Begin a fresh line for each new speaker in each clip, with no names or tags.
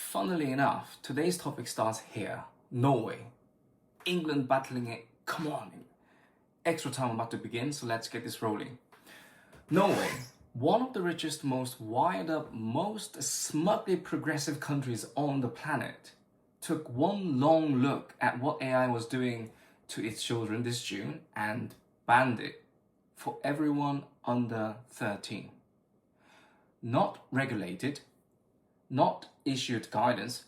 funnily enough, today's topic starts here. Norway. England battling it. Come on. Extra time about to begin, so let's get this rolling. Norway, one of the richest, most wired up, most smugly progressive countries on the planet, took one long look at what AI was doing to its children this June and banned it for everyone under 13. Not regulated, not issued guidance,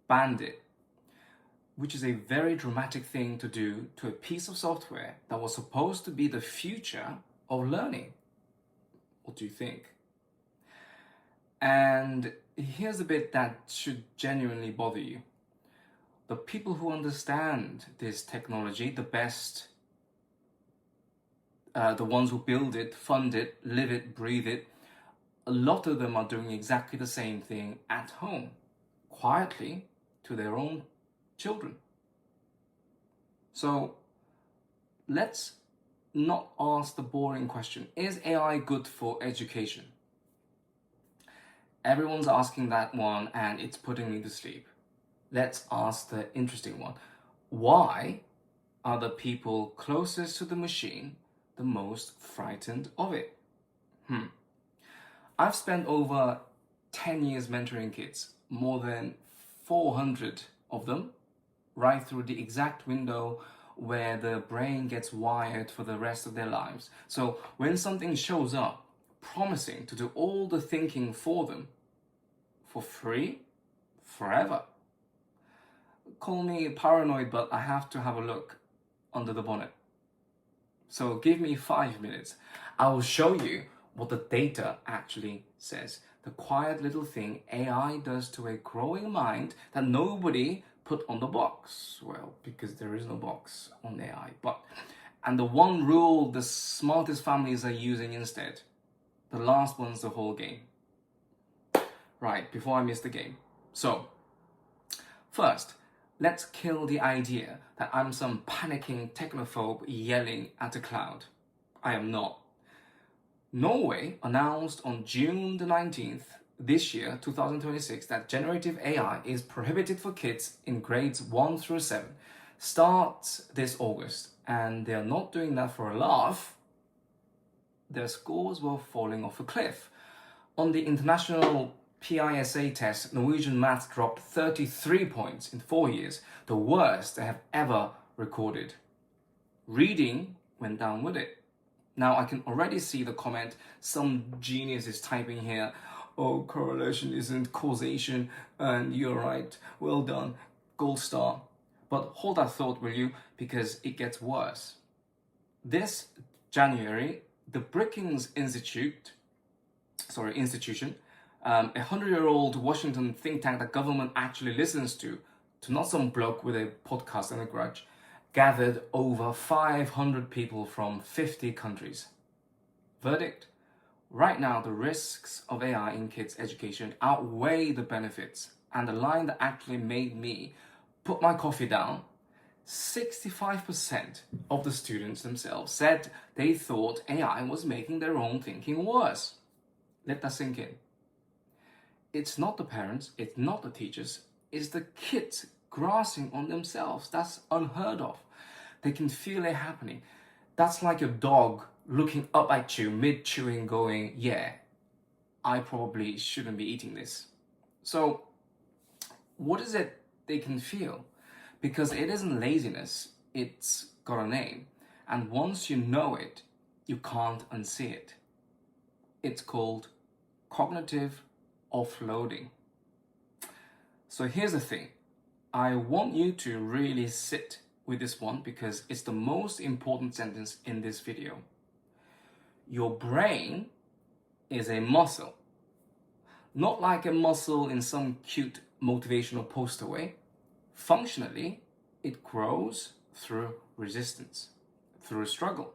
banned it, which is a very dramatic thing to do to a piece of software that was supposed to be the future of learning. What do you think? And here's a bit that should genuinely bother you. The people who understand this technology the best, the ones who build it, fund it, live it, breathe it, a lot of them are doing exactly the same thing at home, quietly, to their own children. So let's not ask the boring question, is AI good for education? Everyone's asking that one and it's putting me to sleep. Let's ask the interesting one. Why are the people closest to the machine the most frightened of it? I've spent over 10 years mentoring kids, more than 400 of them, right through the exact window where the brain gets wired for the rest of their lives. So when something shows up promising to do all the thinking for them for free, forever. Call me paranoid, but I have to have a look under the bonnet. So give me 5 minutes. I will show you what the data actually says. The quiet little thing AI does to a growing mind that nobody put on the box. Well, because there is no box on AI. And the one rule the smartest families are using instead. The last one's the whole game. Right, before I miss the game. So, first, let's kill the idea that I'm some panicking technophobe yelling at a cloud. I am not. Norway announced on June the 19th this year, 2026, that generative AI is prohibited for kids in grades 1 through 7. Starts this August, and they're not doing that for a laugh. Their scores were falling off a cliff. On the international PISA test, Norwegian maths dropped 33 points in 4 years, the worst they have ever recorded. Reading went down with it. Now I can already see the comment, some genius is typing here, oh, correlation isn't causation, and you're right, well done, gold star. But hold that thought, will you, because it gets worse. This January, the Brookings Institution, a 100-year-old Washington think tank that government actually listens to not some bloke with a podcast and a grudge, gathered over 500 people from 50 countries. Verdict: right now, the risks of AI in kids' education outweigh the benefits. And the line that actually made me put my coffee down, 65% of the students themselves said they thought AI was making their own thinking worse. Let that sink in. It's not the parents, it's not the teachers, it's the kids grasping on themselves. That's unheard of. They can feel it happening. That's like your dog looking up at you mid-chewing going, yeah, I probably shouldn't be eating this. So what is it they can feel? Because it isn't laziness, it's got a name. And once you know it, you can't unsee it. It's called cognitive offloading. So here's the thing. I want you to really sit with this one because it's the most important sentence in this video. Your brain is a muscle. Not like a muscle in some cute motivational poster way. Functionally, it grows through resistance, through struggle.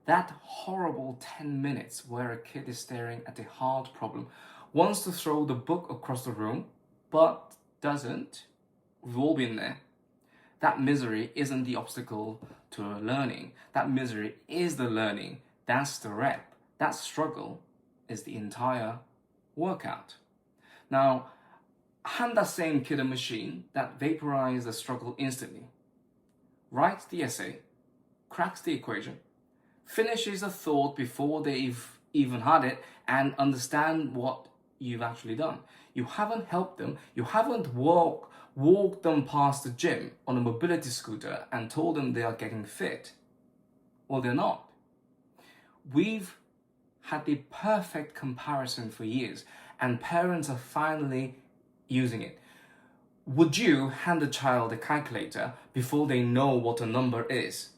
That horrible 10 minutes where a kid is staring at a hard problem, wants to throw the book across the room, but doesn't. We've all been there. That misery isn't the obstacle to learning. That misery is the learning. That's the rep. That struggle is the entire workout. Now, Hand that same kid a machine that vaporizes the struggle instantly, writes the essay, cracks the equation, finishes a thought before they've even had it, and understand what you've actually done. You haven't helped them. You haven't walked them past the gym on a mobility scooter and told them they are getting fit. Well, they're not. We've had the perfect comparison for years, and parents are finally using it. Would you hand a child a calculator before they know what a number is?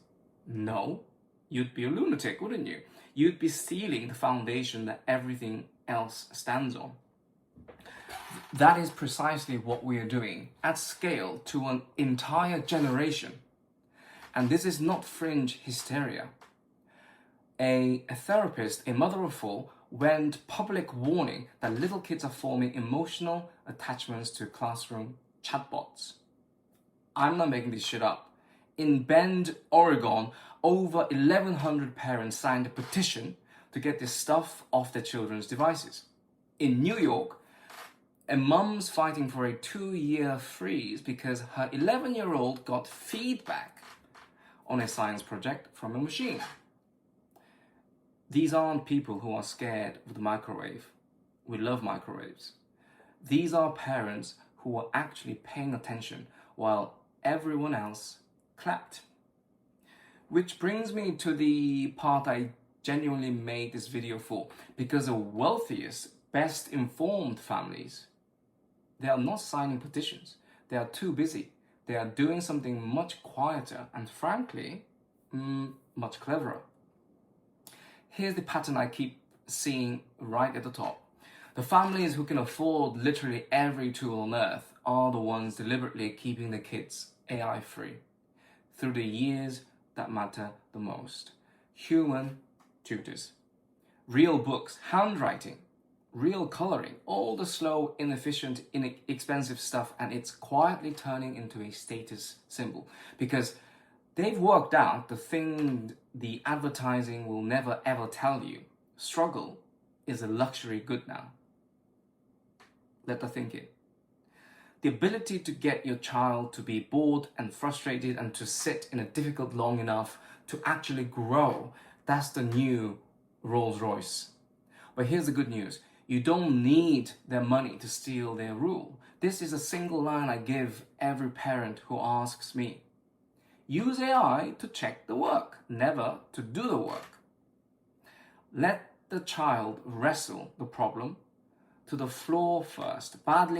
No. You'd be a lunatic, wouldn't you? You'd be stealing the foundation that everything else stands on. That is precisely what we are doing at scale to an entire generation. And this is not fringe hysteria. A therapist, a mother of four, went public warning that little kids are forming emotional attachments to classroom chatbots. I'm not making this shit up. In Bend, Oregon, over 1,100 parents signed a petition to get this stuff off their children's devices. In New York, a mum's fighting for a 2-year freeze because her 11-year-old got feedback on a science project from a machine. These aren't people who are scared of the microwave. We love microwaves. These are parents who are actually paying attention while everyone else clapped. Which brings me to the part I genuinely made this video for, because the wealthiest, best informed families, they are not signing petitions. They are too busy. They are doing something much quieter and frankly, much cleverer. Here's the pattern I keep seeing right at the top. The families who can afford literally every tool on earth are the ones deliberately keeping the kids AI free through the years that matter the most. Human tutors, real books, handwriting, real coloring, all the slow, inefficient, inexpensive stuff, and it's quietly turning into a status symbol because they've worked out the thing the advertising will never ever tell you. Struggle is a luxury good now. Let that think in. The ability to get your child to be bored and frustrated and to sit in a difficult long enough to actually grow, that's the new Rolls Royce. But here's the good news. You don't need their money to steal their rule. This is a single line I give every parent who asks me. Use AI to check the work, never to do the work. Let the child wrestle the problem to the floor first. Badly